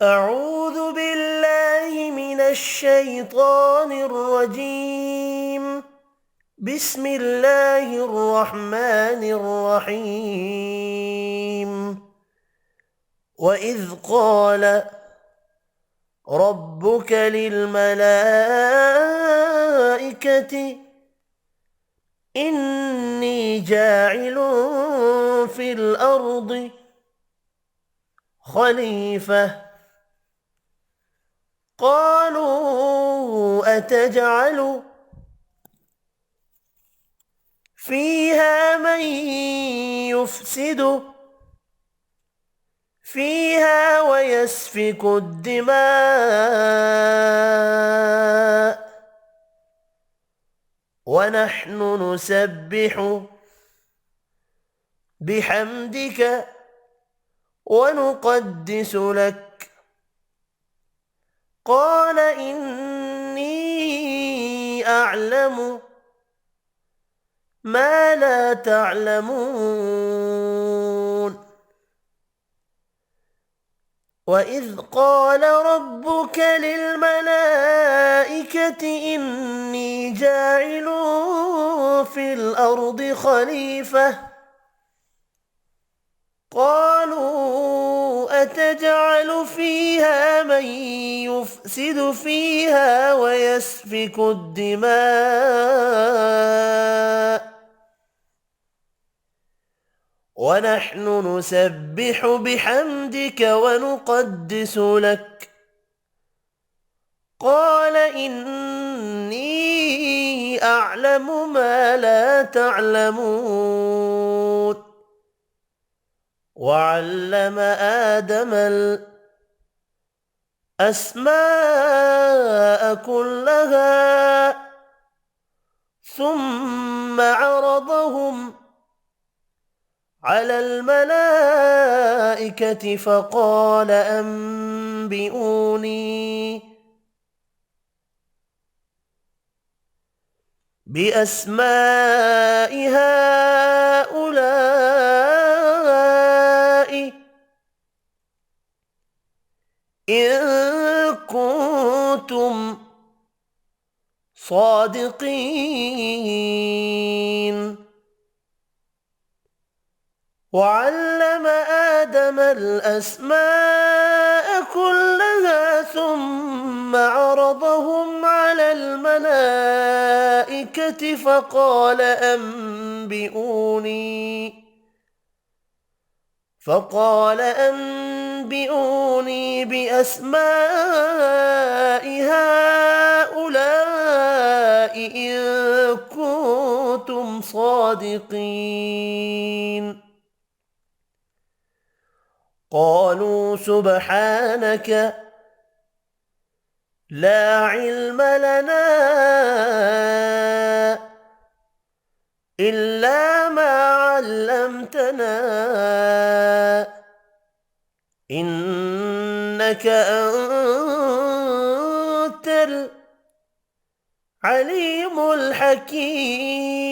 أعوذ بالله من الشيطان الرجيم. بسم الله الرحمن الرحيم. وإذ قال ربك للملائكة إني جاعل في الأرض خليفة قالوا أتجعل فيها من يفسد فيها ويسفك الدماء ونحن نسبح بحمدك ونقدس لك قال إني أعلم ما لا تعلمون. وإذ قال ربك للملائكة إني جاعل في الأرض خليفة قالوا أتجعل فيها من يفسد فيها ويسفك الدماء ونحن نسبح بحمدك ونقدس لك قال إني أعلم ما لا تعلمون. وعلم آدم الأسماء كلها ثم عرضهم على الملائكة فقال أنبئوني بأسماء هؤلاء إن كنتم صادقين. وعلم آدم الأسماء كلها ثم عرضهم على الملائكة فقال أنبئوني بأسماء هؤلاء إن كنتم صادقين. قالوا سبحانك لا علم لنا إلا ما علمتنا إنك أنت العليم الحكيم.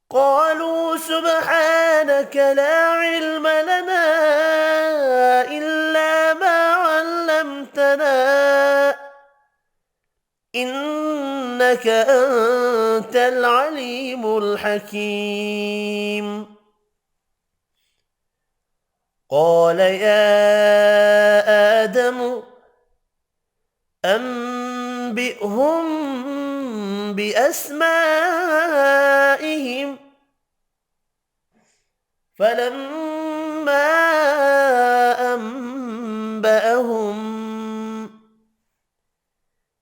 قالوا سبحانك لا علم لنا إلا ما علمتنا إنك أنت العليم الحكيم. قال يا آدم أنبئهم بأسمائهم فلما أنبأهم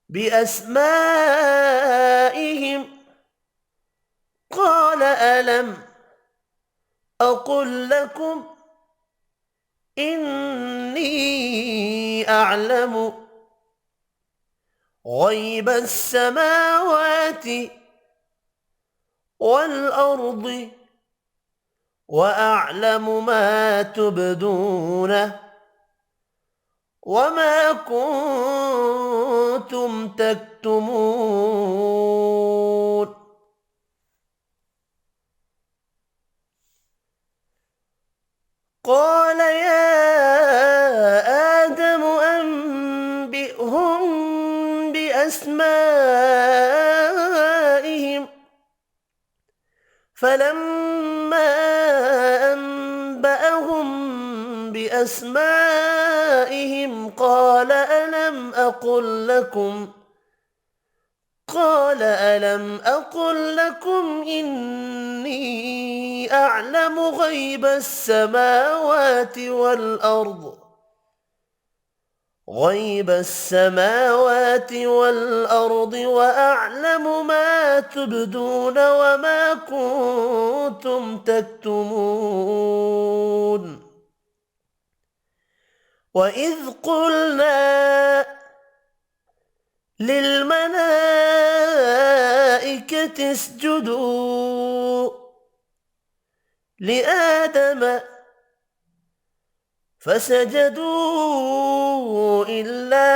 بأسمائهم قال ألم أقل لكم إني أعلم غيب السماوات والأرض وأعلم ما تبدون وما كنتم تكتمون. قال يا بأسمائهم فلما أنبأهم بأسمائهم قال ألم أقل لكم إني أعلم غيب السماوات والأرض وأعلم ما تبدون وما كنتم تكتمون وإذ قلنا للملائكة اسجدوا لآدم فسجدوا إلا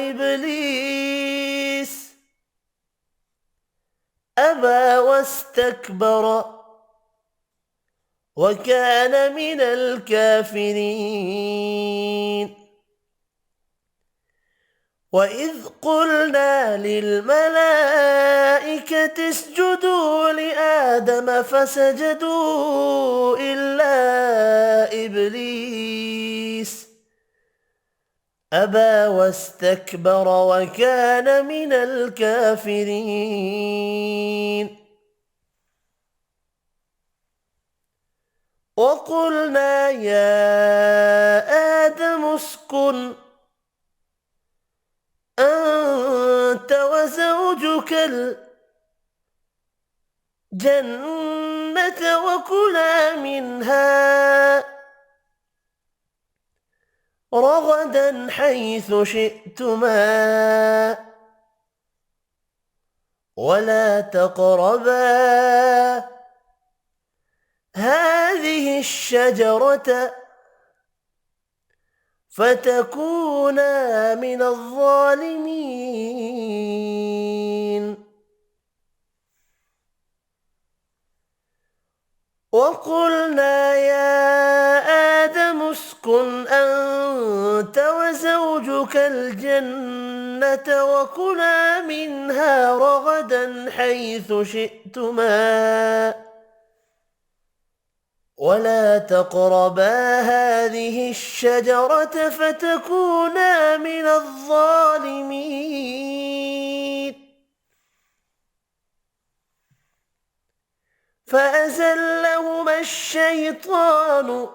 إبليس أبى واستكبر وكان من الكافرين وإذ قلنا للملائكة اسجدوا لآدم فسجدوا إلا إبليس أبى واستكبر وكان من الكافرين وقلنا يا آدم اسكن أنت وزوجك الجنة وكلا منها رغدا حيث شئتما ولا تقربا هذه الشجرة فتكونا من الظالمين وقلنا يا آدم اسكن أنت وزوجك الجنة وكلا منها رغدا حيث شئتما ولا تقربا هذه الشجرة فتكونا من الظالمين فأزلهما الشيطان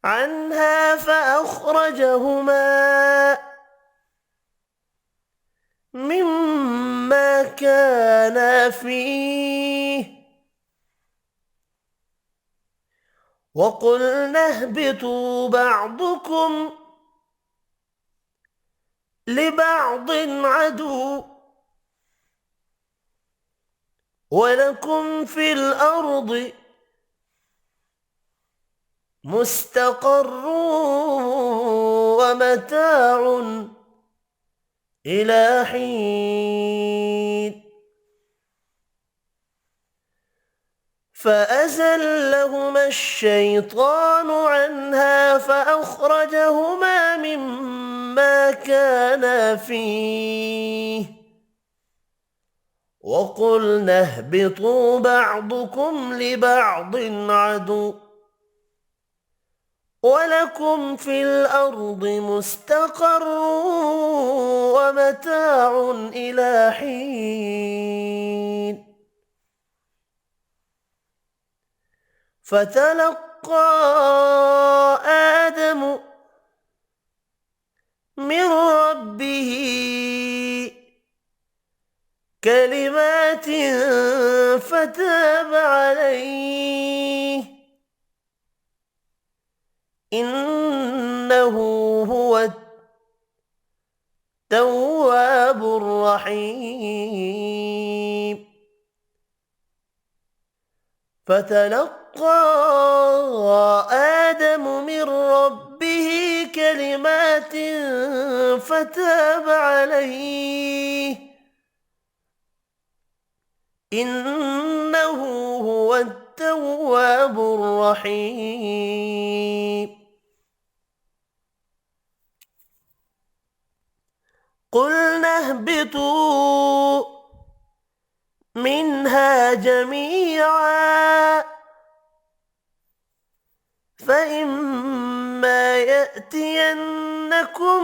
عنها فأخرجهما مما كانا فيه وقلنا اهبطوا بعضكم لبعض عدو ولكم في الأرض مستقر ومتاع إلى حين فأزلهما الشيطان عنها فأخرجهما مما كانا فيه وقلنا اهبطوا بعضكم لبعض عدو ولكم في الأرض مستقر ومتاع إلى حين فتلقى آدم من ربه كلمات فتاب عليه إنه هو التواب الرحيم فتلقى آدم من ربه كلمات فتاب عليه إنه هو التواب الرحيم قلنا اهبطوا منها جميعا فإما يأتينكم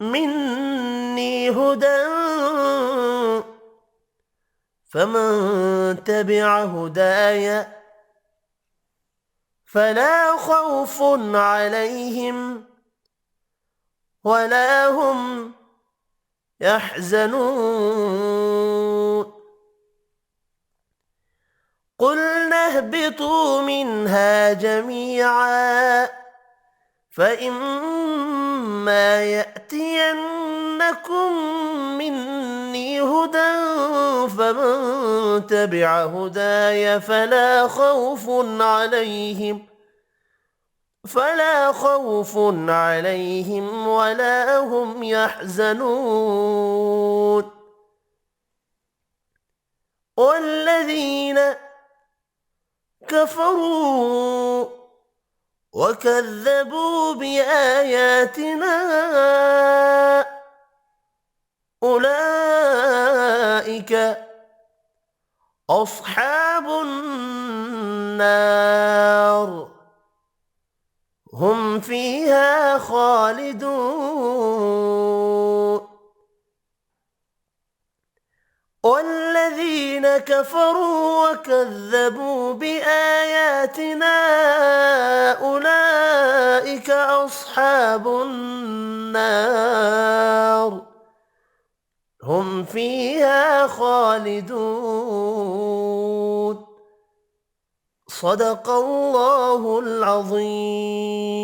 مني هدى فمن تبع هداي فلا خوف عليهم ولا هم يحزنون قلنا اهبطوا منها جميعا فإما يأتينكم مني هدى فمن تبع هداي فلا خوف عليهم ولا هم يحزنون والذين كفروا وكذبوا بآياتنا أولئك أصحاب النار هم فيها خالدون والذين كفروا وكذبوا بآياتنا أولئك أصحاب النار هم فيها خالدون صدق الله العظيم.